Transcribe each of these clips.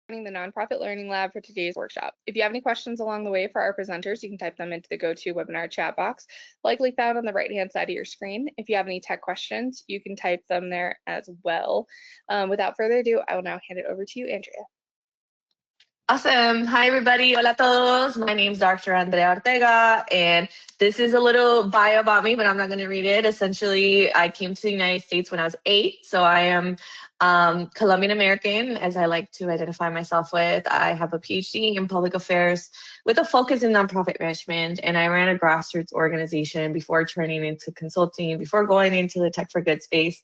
joining the Nonprofit Learning Lab for today's workshop. If you have any questions along the way for our presenters, you can type them into the GoToWebinar chat box, likely found on the right-hand side of your screen. If you have any tech questions, you can type them there as well. Without further ado, I will now hand it over to you, Andrea. Awesome. Hi, everybody. Hola todos. My name is Dr. Andrea Ortega, and this is a little bio about me, but I'm not going to read it. Essentially, I came to the United States when I was 8, so I am Colombian American, as I like to identify myself with. I have a PhD in public affairs with a focus in nonprofit management, and I ran a grassroots organization before turning into consulting, before going into the tech for good space.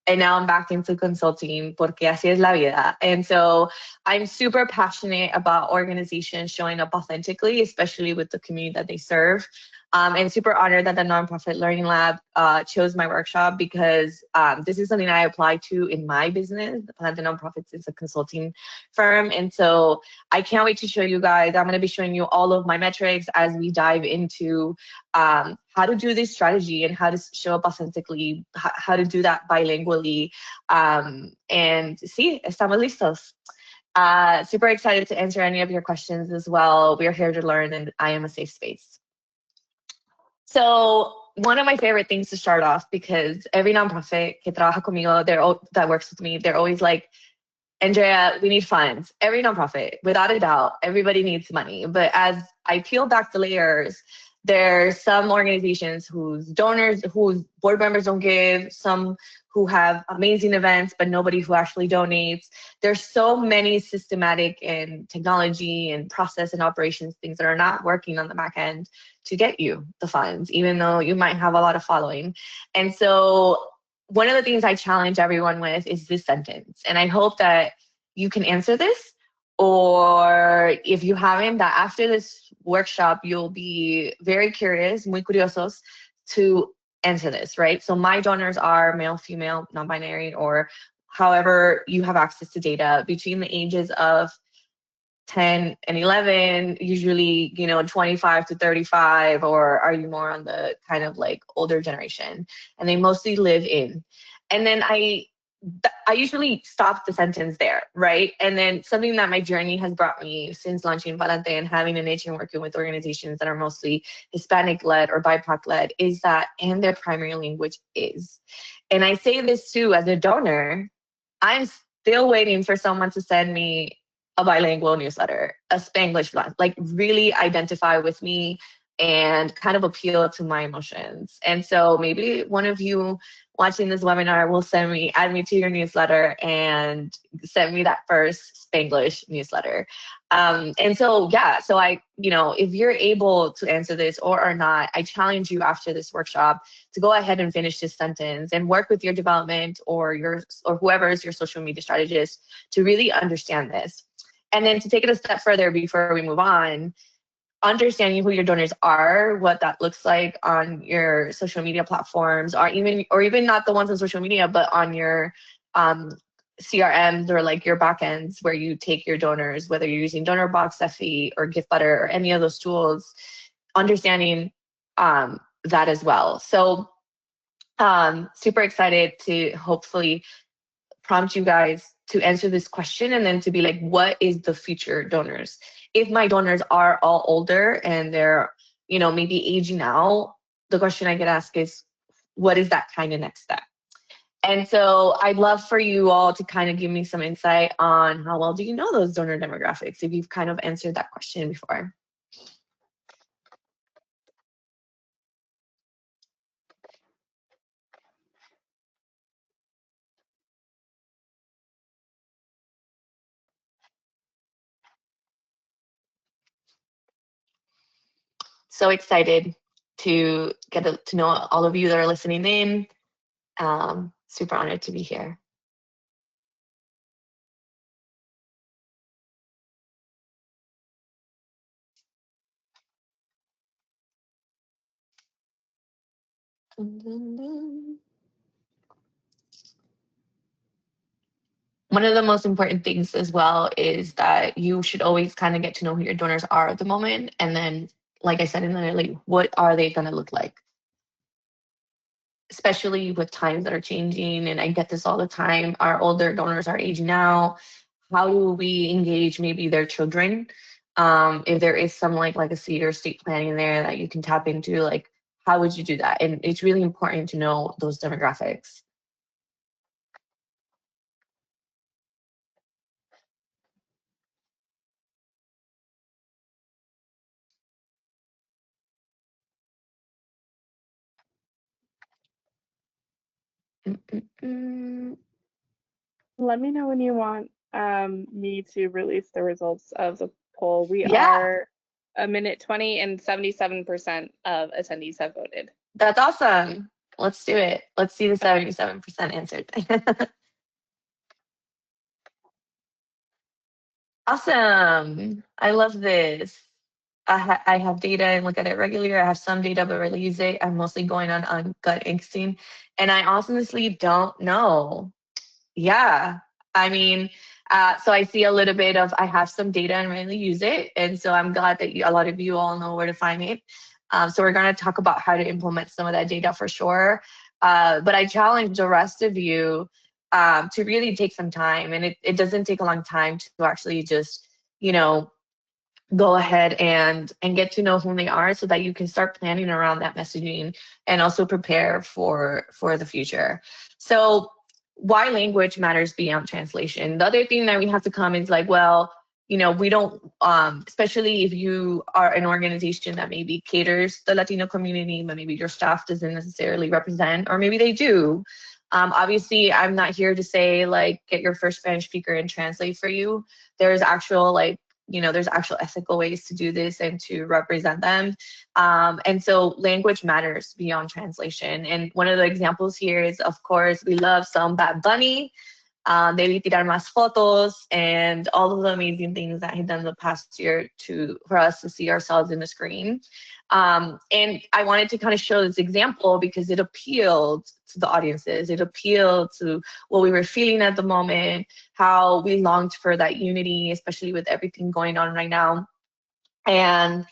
And now I'm back into consulting porque así es la vida. And so I'm super passionate about organizations showing up authentically, especially with the community that they serve. And super honored that the Nonprofit Learning Lab chose my workshop because this is something I apply to in my business. Planeta Nonprofits is a consulting firm. And so I can't wait to show you guys. I'm going to be showing you all of my metrics as we dive into how to do this strategy and how to show up authentically, how to do that bilingually. And sí, estamos listos. Super excited to answer any of your questions as well. We are here to learn, and I am a safe space. So one of my favorite things to start off, because every nonprofit que trabaja conmigo, that works with me, they're always like, Andrea, we need funds. Every nonprofit, without a doubt, everybody needs money. But as I peel back the layers, there's some organizations whose board members don't give, some who have amazing events, but nobody who actually donates. There's so many systematic and technology and process and operations things that are not working on the back end to get you the funds, even though you might have a lot of following. And so one of the things I challenge everyone with is this sentence. And I hope that you can answer this, or if you haven't, that after this workshop, you'll be very curious, muy curiosos, to answer this, right? So my donors are male, female, non-binary, or however you have access to data between the ages of 10 and 11, usually, 25 to 35, or are you more on the kind of like older generation? And they mostly live in. And then I usually stop the sentence there, right? And then something that my journey has brought me since launching Valente and having a niche and working with organizations that are mostly Hispanic-led or BIPOC-led is that, and their primary language is. And I say this too, as a donor, I'm still waiting for someone to send me a bilingual newsletter, a Spanglish one, like really identify with me and kind of appeal to my emotions. And so maybe one of you watching this webinar will add me to your newsletter and send me that first Spanglish newsletter. And so, yeah, so if you're able to answer this or are not, I challenge you after this workshop to go ahead and finish this sentence and work with your development or whoever is your social media strategist to really understand this. And then to take it a step further before we move on, understanding who your donors are, what that looks like on your social media platforms, or even not the ones on social media, but on your CRMs or like your backends where you take your donors, whether you're using DonorBox, Effie, or GiftButter, or any of those tools, understanding that as well. So super excited to hopefully prompt you guys to answer this question and then to be like, what is the future donors? If my donors are all older and they're, maybe aging out, the question I get asked is, what is that kind of next step? And so I'd love for you all to kind of give me some insight on how well do you know those donor demographics, if you've kind of answered that question before. So excited to get to know all of you that are listening in. Super honored to be here. One of the most important things as well is that you should always kind of get to know who your donors are at the moment. And then, like I said in the like, what are they going to look like? Especially with times that are changing. And I get this all the time. Our older donors are aging out. how do we engage maybe their children? If there is some like legacy or estate planning there that you can tap into, like how would you do that? And it's really important to know those demographics. Mm-mm-mm. Let me know when you want me to release the results of the poll. We Yeah, are a minute 20 and 77% of attendees have voted. that's awesome. Let's do it. Let's see the Okay. 77% answered. Awesome. I love this. I have data and look at it regularly. I have some data, but rarely use it. I'm mostly going on gut instinct. And I honestly don't know. Yeah. I mean, so I see a little bit of, I have some data and rarely use it. And so I'm glad that a lot of you all know where to find it. So we're going to talk about how to implement some of that data for sure. But I challenge the rest of you to really take some time. And it doesn't take a long time to actually just, you know, go ahead and get to know who they are so that you can start planning around that messaging and also prepare for the future. So why language matters beyond translation. The other thing that we have to come is like, well, we don't especially if you are an organization that maybe caters the Latino community, but maybe your staff doesn't necessarily represent, or maybe they do. Obviously, I'm not here to say like get your first Spanish speaker and translate for you. There's actual like there's actual ethical ways to do this and to represent them. And so language matters beyond translation. And one of the examples here is, of course, we love some Bad Bunny. Debí tirar más fotos and all of the amazing things that he's done the past year for us to see ourselves in the screen. And I wanted to kind of show this example because it appealed to the audiences. It appealed to what we were feeling at the moment, how we longed for that unity, especially with everything going on right now. And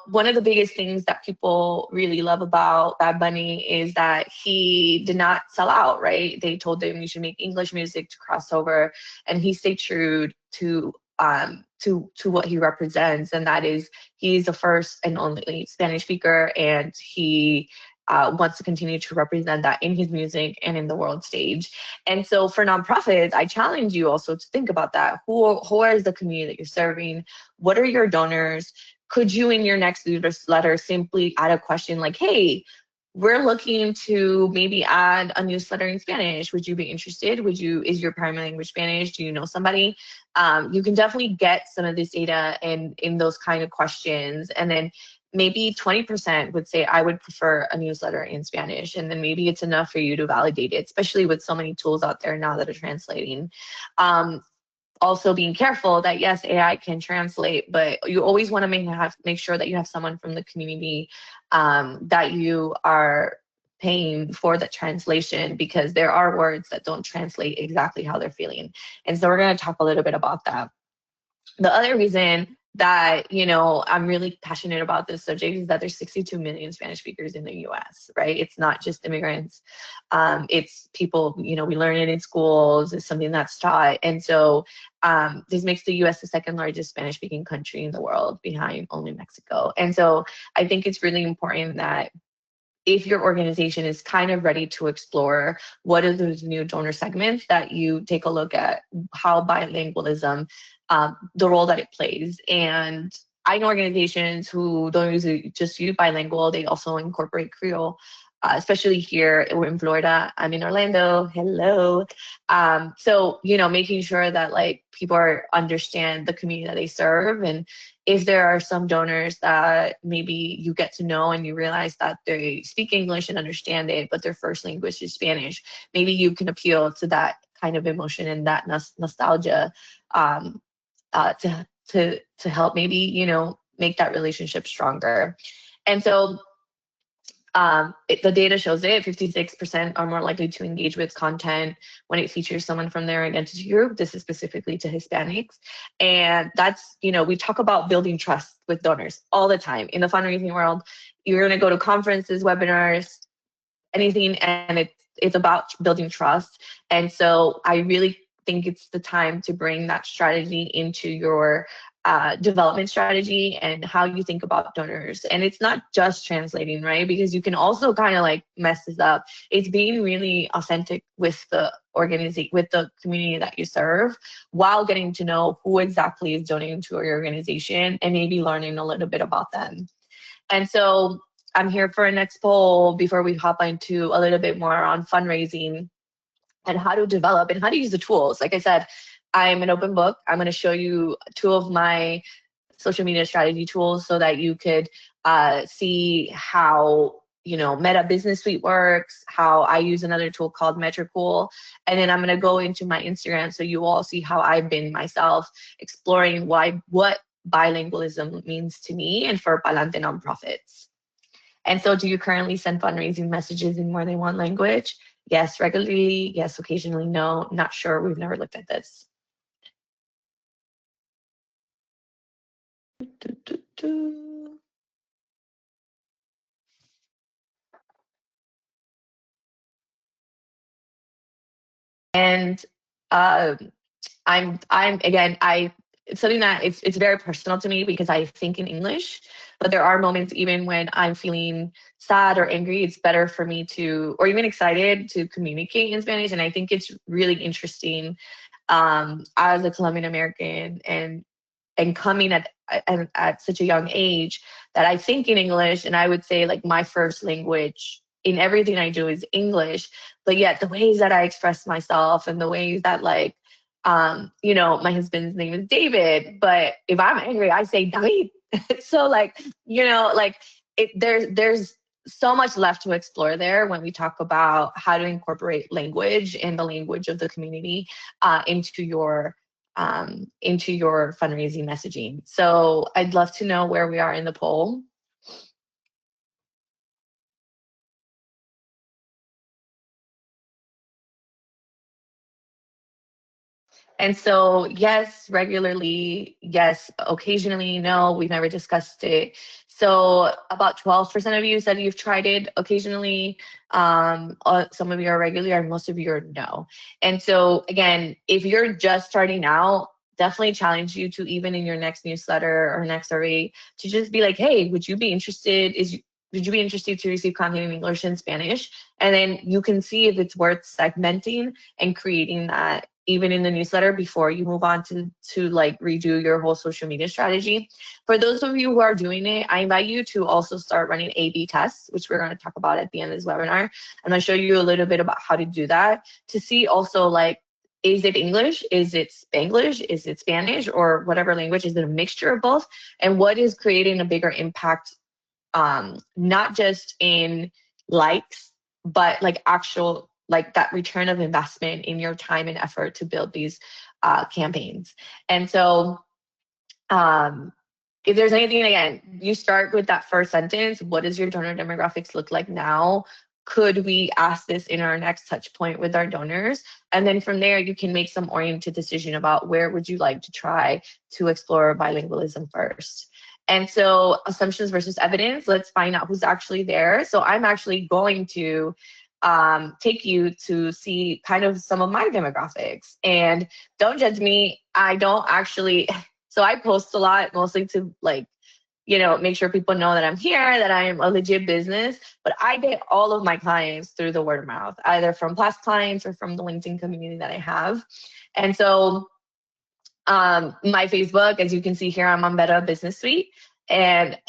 one of the biggest things that people really love about Bad Bunny is that he did not sell out, right? They told him you should make English music to cross over, and he stayed true to what he represents, and that is he's the first and only Spanish speaker, and he wants to continue to represent that in his music and in the world stage. And so for nonprofits, I challenge you also to think about that. Who is the community that you're serving? What are your donors? Could you in your next newsletter simply add a question like, hey, we're looking to maybe add a newsletter in Spanish. Would you be interested? Is your primary language Spanish? Do you know somebody? You can definitely get some of this data in those kind of questions. And then maybe 20% would say, I would prefer a newsletter in Spanish. And then maybe it's enough for you to validate it, especially with so many tools out there now that are translating. Also being careful that yes, AI can translate, but you always want to make sure that you have someone from the community that you are paying for the translation, because there are words that don't translate exactly how they're feeling. And so we're going to talk a little bit about that. The other reason that I'm really passionate about this subject is that there's 62 million Spanish speakers in the U.S., right? It's not just immigrants. It's people, we learn it in schools. It's something that's taught. And so this makes the U.S. the second largest Spanish speaking country in the world, behind only Mexico. And so I think it's really important that if your organization is kind of ready to explore what are those new donor segments, that you take a look at how bilingualism, the role that it plays. And I know organizations who don't usually just use bilingual, they also incorporate Creole, especially here in Florida. I'm in Orlando. Hello. So, making sure that like people understand the community that they serve. And if there are some donors that maybe you get to know and you realize that they speak English and understand it, but their first language is Spanish, maybe you can appeal to that kind of emotion and that nostalgia to help maybe make that relationship stronger. And so the data shows it 56% are more likely to engage with content when it features someone from their identity group. This is specifically to Hispanics. And that's, we talk about building trust with donors all the time in the fundraising world. You're going to go to conferences, webinars, anything, and it's about building trust. And so I really think it's the time to bring that strategy into your development strategy and how you think about donors. And it's not just translating, right? Because you can also kind of like mess this up. It's being really authentic with the organization, with the community that you serve, while getting to know who exactly is donating to your organization and maybe learning a little bit about them. And so I'm here for a next poll before we hop into a little bit more on fundraising and how to develop and how to use the tools. Like I said, I'm an open book. I'm going to show you 2 of my social media strategy tools so that you could see how, you know, Meta Business Suite works, how I use another tool called Metricool. And then I'm going to go into my Instagram so you all see how I've been myself exploring what bilingualism means to me and for Palante nonprofits. And so, do you currently send fundraising messages in more than one language? Yes, regularly. Yes, occasionally. No, not sure. We've never looked at this. And I'm again, it's something that it's very personal to me because I think in English, but there are moments even when I'm feeling sad or angry, it's better for me to, or even excited, to communicate in Spanish. And I think it's really interesting as a Colombian American and coming at such a young age that I think in English, and I would say like my first language in everything I do is English, but yet the ways that I express myself and the ways that like, you know, my husband's name is David, but if I'm angry, I say David. So like, you know, like there's so much left to explore there when we talk about how to incorporate language and the language of the community into your fundraising messaging. So I'd love to know where we are in the poll. And so, yes, regularly, yes, occasionally, no, we've never discussed it. So about 12% of you said you've tried it occasionally. Some of you are regularly, and most of you are no. And so again, if you're just starting out, definitely challenge you to, even in your next newsletter or next survey, to just be like, hey, would you be interested? Would you be interested to receive content in English and Spanish? And then you can see if it's worth segmenting and creating that even in the newsletter before you move on to like redo your whole social media strategy. For those of you who are doing it, I invite you to also start running A/B tests, which we're going to talk about at the end of this webinar. I'm going to show you a little bit about how to do that to see also like, is it English? Is it Spanglish? Is it Spanish? Or whatever language? Is it a mixture of both? And what is creating a bigger impact, not just in likes, but like actual, like that return of investment in your time and effort to build these campaigns. And so if there's anything, again, you start with that first sentence. What does your donor demographics look like now? Could we ask this in our next touch point with our donors? And then from there, you can make some oriented decision about where would you like to try to explore bilingualism first. And so assumptions versus evidence, let's find out who's actually there. So I'm actually going to take you to see kind of some of my demographics. And don't judge me. I don't actually, so I post a lot, mostly to like, you know, make sure people know that I'm here, that I am a legit business. But I get all of my clients through the word of mouth, either from past clients or from the LinkedIn community that I have. And so my Facebook, as you can see here, I'm on Meta Business Suite. And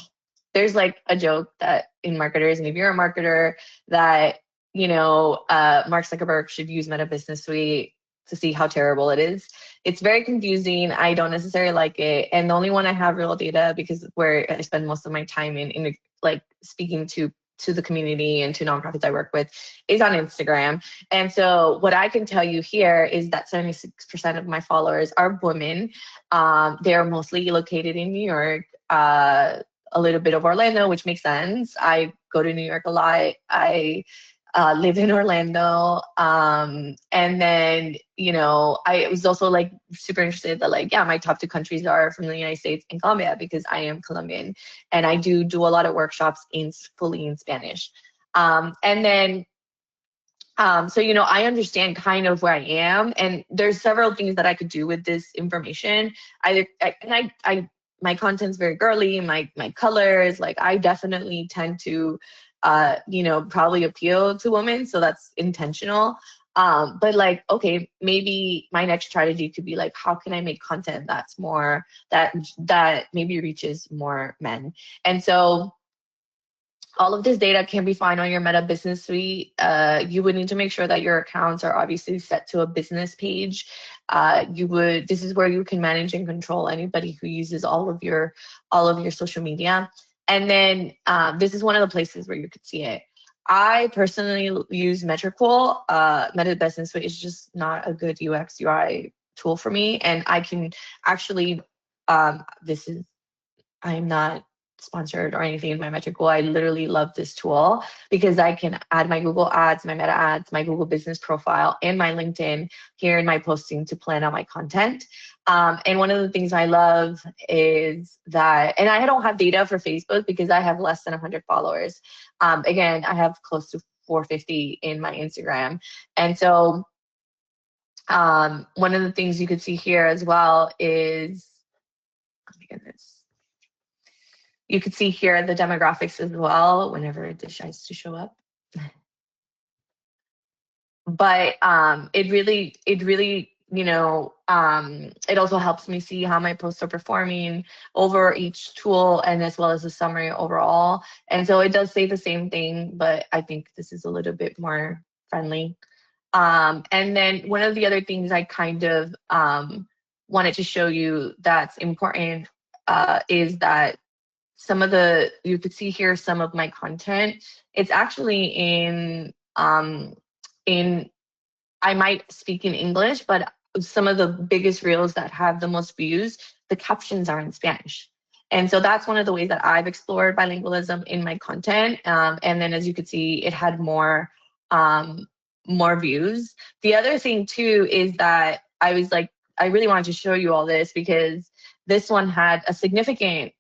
there's like a joke that in marketers, and if you're a marketer, that, you know, Mark Zuckerberg should use Meta Business Suite to see how terrible it is. It's very confusing. I don't necessarily like it. And the only one I have real data, because where I spend most of my time in like speaking to the community and to nonprofits I work with, is on Instagram. And so what I can tell you here is that 76% of my followers are women. They're mostly located in New York, a little bit of Orlando, which makes sense. I go to New York a lot. I live in Orlando. And then, you know, I was also like super interested that like, yeah, my top 2 countries are from the United States and Colombia, because I am Colombian and I do a lot of workshops fully in Spanish. And then So, I understand kind of where I am, and there's several things that I could do with this information. My content's very girly, my colors, like I definitely tend to, probably appeal to women. So that's intentional. But like, okay, maybe my next strategy could be like, how can I make content that's more, that maybe reaches more men? And so, all of this data can be found on your Meta Business Suite. You would need to make sure that your accounts are obviously set to a business page. This is where you can manage and control anybody who uses all of your social media. And then this is one of the places where you could see it. I personally use Metricool. Meta Business Suite is just not a good UX UI tool for me, and I can actually this is I'm not sponsored or anything by Metricool. I literally love this tool because I can add my Google ads, my meta ads, my Google business profile, and my LinkedIn here in my posting to plan out my content. And one of the things I love is that, and I don't have data for Facebook because I have less than 100 followers. Again, I have close to 450 in my Instagram. And so one of the things you could see here as well is, oh my goodness. You could see here the demographics as well whenever it decides to show up. But it really, it also helps me see how my posts are performing over each tool, and as well as a summary overall. And so it does say the same thing, but I think this is a little bit more friendly. And then one of the other things I kind of wanted to show you that's important is that you could see here some of my content. It's actually in I might speak in English, but some of the biggest reels that have the most views, the captions are in Spanish. And so that's one of the ways that I've explored bilingualism in my content. And then as you could see, it had more views. The other thing too is that I was like, I really wanted to show you all this because this one had a significant,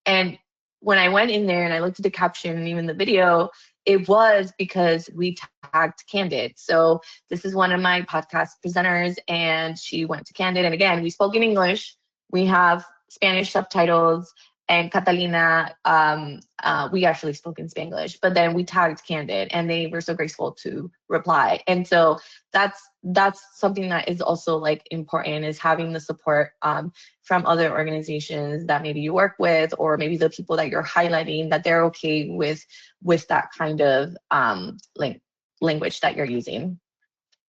and when I went in there and I looked at the caption and even the video, it was because we tagged Candid. So this is one of my podcast presenters, and she went to Candid. And again, we spoke in English. We have Spanish subtitles, and Catalina, we actually spoke in Spanglish, but then we tagged Candid, and they were so graceful to reply. And so that's something that is also like important, is having the support from other organizations that maybe you work with, or maybe the people that you're highlighting, that they're okay with that kind of language that you're using.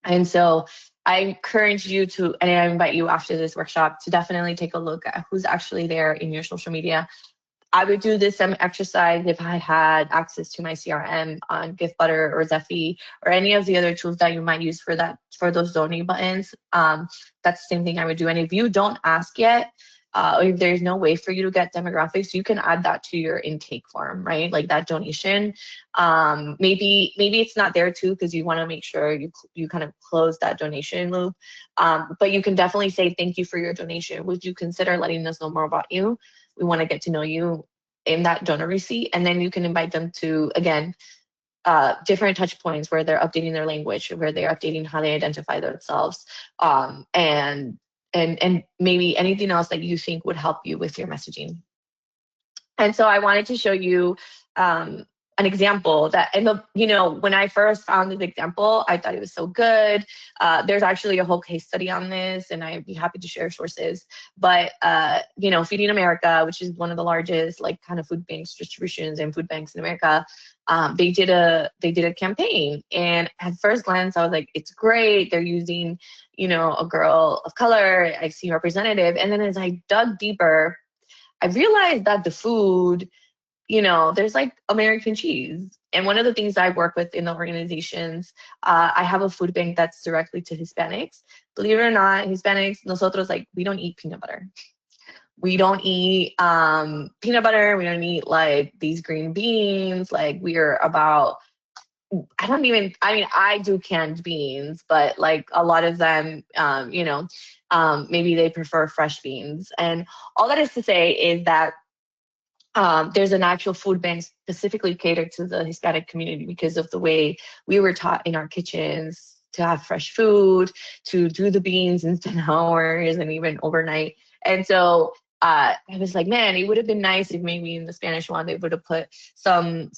And so I encourage you to, and I invite you after this workshop to definitely take a look at who's actually there in your social media. I would do this exercise if I had access to my CRM on GiftButter or Zephy or any of the other tools that you might use for those donate buttons. That's the same thing I would do. And if you don't ask yet, or if there's no way for you to get demographics, you can add that to your intake form, right? Like that donation. Maybe it's not there too, because you want to make sure you kind of close that donation loop. But you can definitely say thank you for your donation. Would you consider letting us know more about you? We want to get to know you in that donor receipt, and then you can invite them to, again, different touch points where they're updating their language, where they're updating how they identify themselves, and maybe anything else that you think would help you with your messaging. And so I wanted to show you an example that, when I first found this example, I thought it was so good. There's actually a whole case study on this, and I'd be happy to share sources. But, Feeding America, which is one of the largest like kind of food banks distributions and food banks in America, they did a campaign. And at first glance, I was like, it's great. They're using, a girl of color. I see representative. And then as I dug deeper, I realized that the food, there's like American cheese. And one of the things I work with in the organizations, I have a food bank that's directly to Hispanics. Believe it or not, Hispanics, nosotros, like, we don't eat peanut butter. We don't eat peanut butter. We don't eat like these green beans. Like, we're about, I do canned beans, but like a lot of them, maybe they prefer fresh beans. And all that is to say is that There's an actual food bank specifically catered to the Hispanic community because of the way we were taught in our kitchens to have fresh food, to do the beans in 10 hours and even overnight. And so I was like, man, it would have been nice if maybe in the Spanish one they would have put some,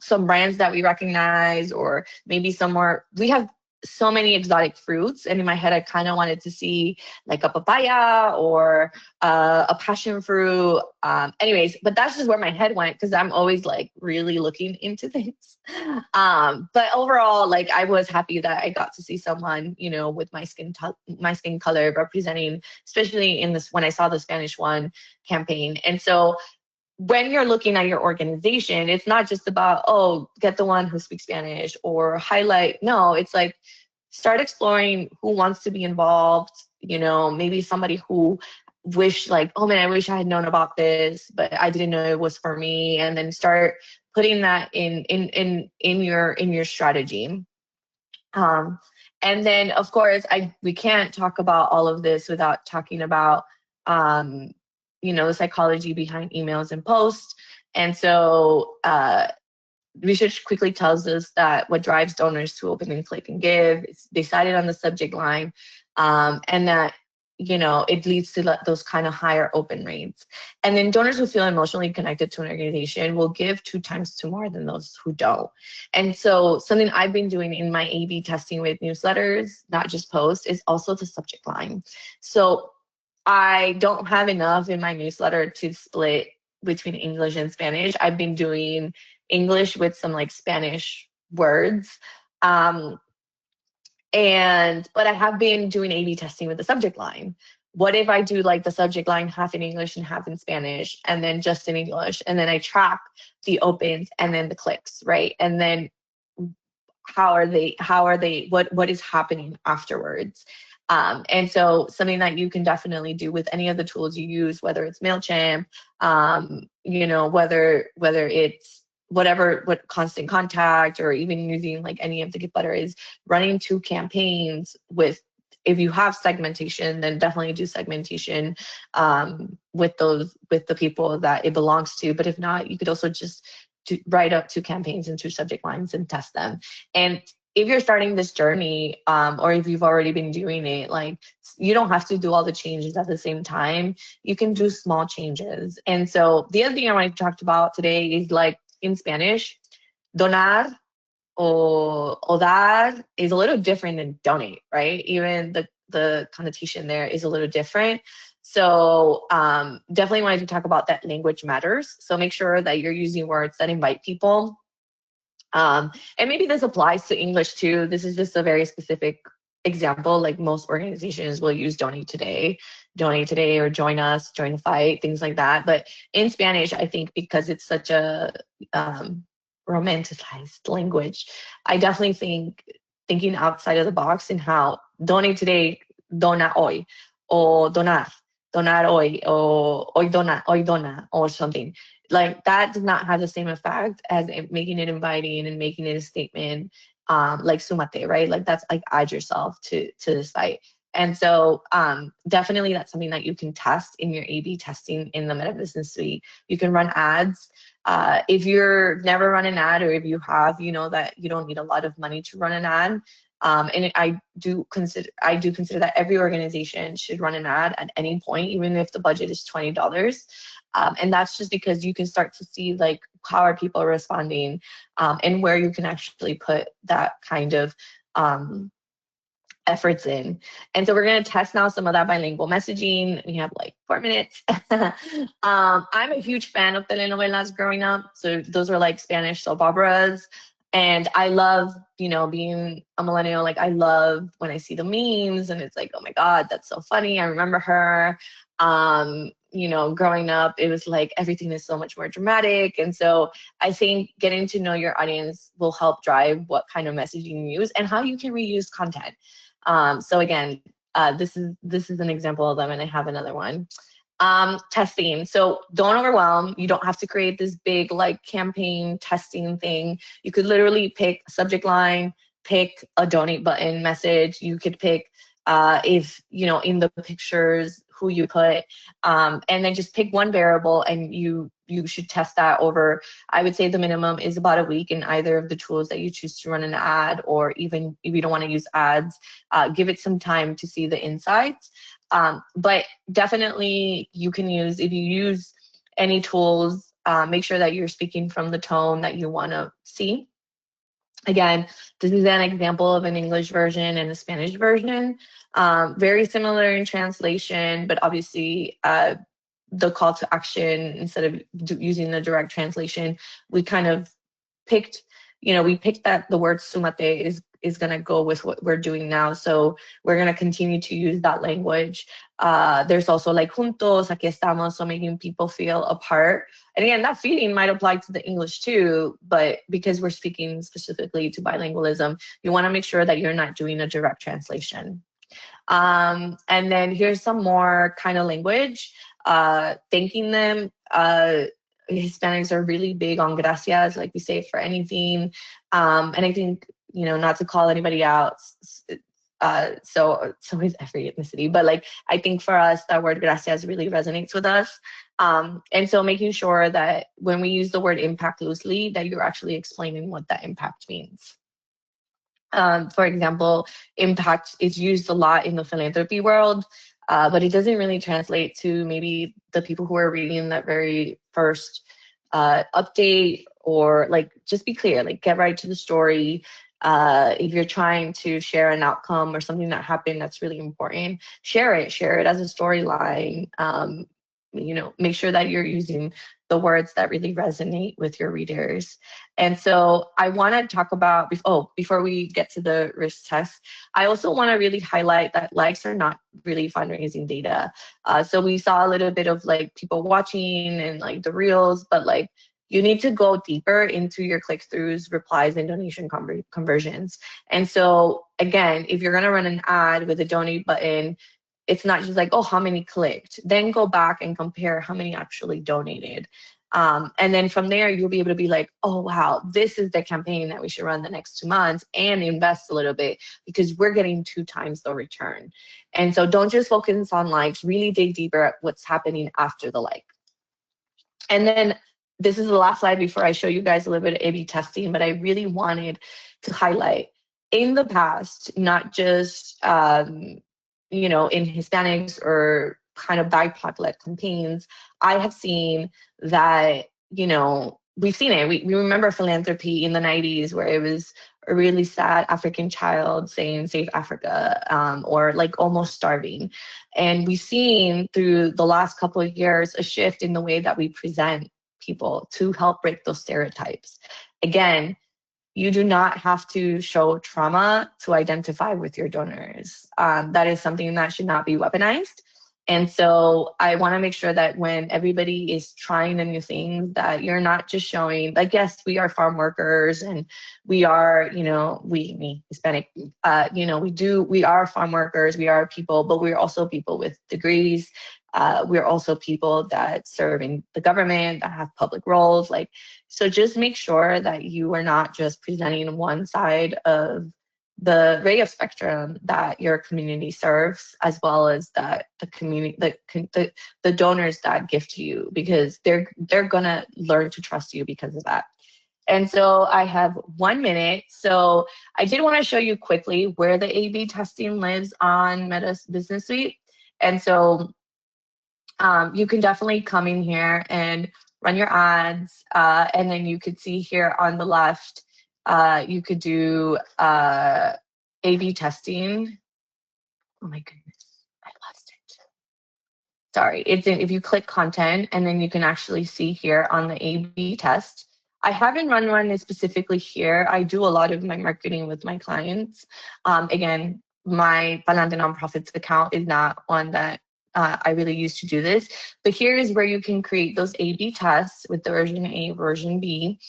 some brands that we recognize, or maybe somewhere we have so many exotic fruits. And in my head, I kind of wanted to see like a papaya or a passion fruit. Anyways, but that's just where my head went because I'm always like really looking into things. But overall, like I was happy that I got to see someone, with my skin color representing, especially in this when I saw the Spanish one campaign. And so when you're looking at your organization, it's not just about, oh, get the one who speaks Spanish or highlight. No, it's like start exploring who wants to be involved, maybe somebody who wish like, oh man, I wish I had known about this, but I didn't know it was for me. And then start putting that in your strategy. And then of course we can't talk about all of this without talking about the psychology behind emails and posts. And so research quickly tells us that what drives donors to open and click and give is decided on the subject line, and that it leads to those kind of higher open rates. And then donors who feel emotionally connected to an organization will give 2 times to more than those who don't. And so something I've been doing in my A/B testing with newsletters, not just posts, is also the subject line. So I don't have enough in my newsletter to split between English and Spanish. I've been doing English with some like Spanish words. But I have been doing A/B testing with the subject line. What if I do like the subject line half in English and half in Spanish, and then just in English, and then I track the opens and then the clicks, right? And then what is happening afterwards? And so something that you can definitely do with any of the tools you use, whether it's MailChimp, whether it's what Constant Contact, or even using like any of the Get Butter, is running 2 campaigns with, if you have segmentation, then definitely do segmentation with the people that it belongs to. But if not, you could also just write up 2 campaigns and 2 subject lines and test them. And if you're starting this journey, or if you've already been doing it, like you don't have to do all the changes at the same time. You can do small changes. And so the other thing I want to talk about today is, like, in Spanish, donar or dar is a little different than donate, right? Even the connotation there is a little different. So definitely wanted to talk about that language matters. So make sure that you're using words that invite people. And maybe this applies to English too. This is just a very specific example. Like most organizations will use donate today, or join us, join the fight, things like that. But in Spanish, I think because it's such a romanticized language, I definitely think thinking outside of the box in how donate today, dona hoy, or donar hoy, or hoy dona, or something. Like that does not have the same effect as making it inviting and making it a statement, like sumate, right? Like that's like add yourself to the site. And so definitely that's something that you can test in your A/B testing in the Meta Business Suite. You can run ads. If you're never run an ad, or if you have, that you don't need a lot of money to run an ad. And I do consider that every organization should run an ad at any point, even if the budget is $20. And that's just because you can start to see like how are people responding, and where you can actually put that kind of efforts in. And so we're going to test now some of that bilingual messaging. We have like 4 minutes. I'm a huge fan of telenovelas growing up. So those were like Spanish soap operas. And I love, being a millennial, like I love when I see the memes and it's like, oh my God, that's so funny. I remember her. Growing up, it was like everything is so much more dramatic. And so I think getting to know your audience will help drive what kind of messaging you use and how you can reuse content. So again, this is an example of them, and I have another one. Testing. So don't overwhelm. You don't have to create this big like campaign testing thing. You could literally pick a subject line, pick a donate button message. You could pick if in the pictures who you put, and then just pick one variable, and you should test that over, I would say the minimum is about a week in either of the tools that you choose to run an ad, or even if you don't want to use ads, give it some time to see the insights. But definitely you can use, if you use any tools, make sure that you're speaking from the tone that you want to see. Again, this is an example of an English version and a Spanish version. Very similar in translation, but obviously the call to action, instead of using the direct translation, we kind of picked, we picked that the word sumate is going to go with what we're doing now. So we're going to continue to use that language. There's also like juntos, aquí estamos, so making people feel a part. And again, that feeling might apply to the English too, but because we're speaking specifically to bilingualism, you want to make sure that you're not doing a direct translation. And then here's some more kind of language, thanking them. Hispanics are really big on gracias, like we say for anything. And I think, not to call anybody out, so is every ethnicity, but like, I think for us, that word gracias really resonates with us. And so making sure that when we use the word impact loosely, that you're actually explaining what that impact means. For example, impact is used a lot in the philanthropy world, but it doesn't really translate to maybe the people who are reading that very first update, or like, just be clear, like get right to the story. If you're trying to share an outcome or something that happened that's really important, share it as a storyline. Make sure that you're using the words that really resonate with your readers. And so I want to talk about, before we get to the risk test, I also want to really highlight that likes are not really fundraising data. So we saw a little bit of like people watching and like the reels, but like, you need to go deeper into your click-throughs, replies, and donation conversions. And so again, if you're going to run an ad with a donate button, it's not just like, oh, how many clicked? Then go back and compare how many actually donated. And then from there, you'll be able to be like, oh, wow, this is the campaign that we should run the next 2 months, and invest a little bit because we're getting 2 times the return. And so don't just focus on likes, really dig deeper at what's happening after the like. And then this is the last slide before I show you guys a little bit of A/B testing, but I really wanted to highlight, in the past, not just in Hispanics or kind of BIPOC-led campaigns, I have seen that, we've seen it. We remember philanthropy in the 90s, where it was a really sad African child saying save Africa, or like almost starving. And we've seen through the last couple of years a shift in the way that we present people to help break those stereotypes. Again, you do not have to show trauma to identify with your donors. That is something that should not be weaponized. And so I want to make sure that when everybody is trying the new things, that you're not just showing, like, yes, we are farm workers and we are, we Hispanic, we are farm workers, we are people, but we're also people with degrees. We're also people that serve in the government, that have public roles. So just make sure that you are not just presenting one side of the array of spectrum that your community serves, as well as that the community, the donors that give to you, because they're gonna learn to trust you because of that. And so I have 1 minute. So I did want to show you quickly where the A/B testing lives on Meta's Business Suite. And so you can definitely come in here and run your ads, and then you could see here on the left, you could do A/B testing. Oh my goodness, I lost it. Sorry, if you click content, and then you can actually see here on the A/B test. I haven't run one specifically here. I do a lot of my marketing with my clients. Again, my Palante Nonprofits account is not one that I really use to do this. But here is where you can create those A/B tests with the version A, version B.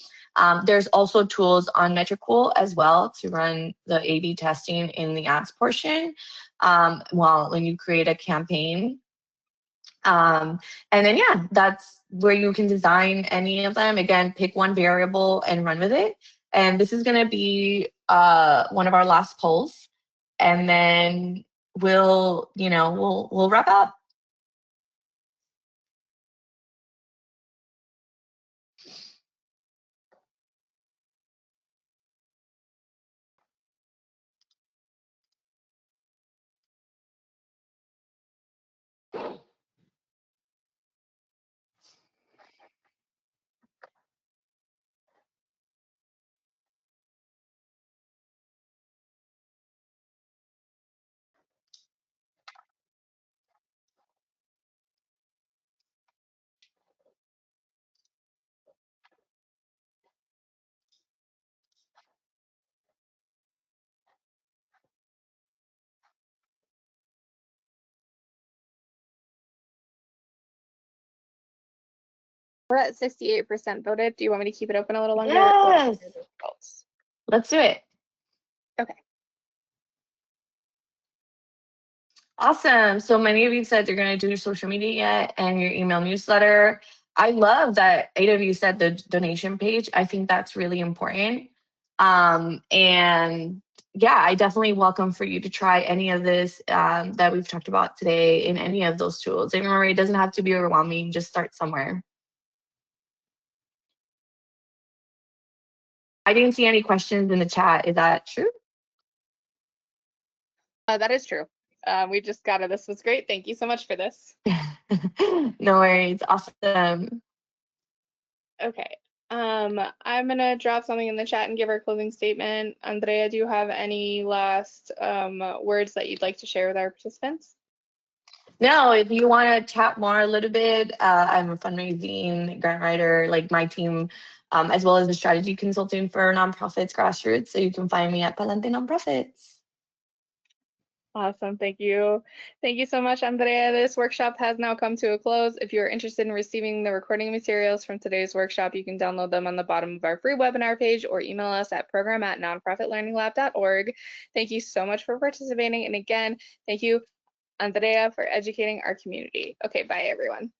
There's also tools on Metricool as well to run the A/B testing in the ads portion when you create a campaign. And then, yeah, that's where you can design any of them. Again, pick one variable and run with it. And this is going to be one of our last polls. And then we'll wrap up. We're at 68% voted. Do you want me to keep it open a little longer? Yes. Or the results? Let's do it. Okay. Awesome. So many of you said you're going to do your social media yet and your email newsletter. I love that 8 of you said the donation page. I think that's really important. And yeah, I definitely welcome for you to try any of this that we've talked about today in any of those tools. And remember, it doesn't have to be overwhelming. Just start somewhere. I didn't see any questions in the chat. Is that true? That is true. We just got it. This was great. Thank you so much for this. No worries. Awesome. Okay. I'm gonna drop something in the chat and give our closing statement. Andrea, do you have any last words that you'd like to share with our participants? No, if you want to chat more a little bit, I'm a fundraising grant writer, like my team, as well as a strategy consultant for nonprofits, grassroots. So you can find me at Palante Nonprofits. Awesome. Thank you. Thank you so much, Andrea. This workshop has now come to a close. If you're interested in receiving the recording materials from today's workshop, you can download them on the bottom of our free webinar page or email us at program@nonprofitlearninglab.org. Thank you so much for participating. And again, thank you, Andrea, for educating our community. Okay, bye everyone.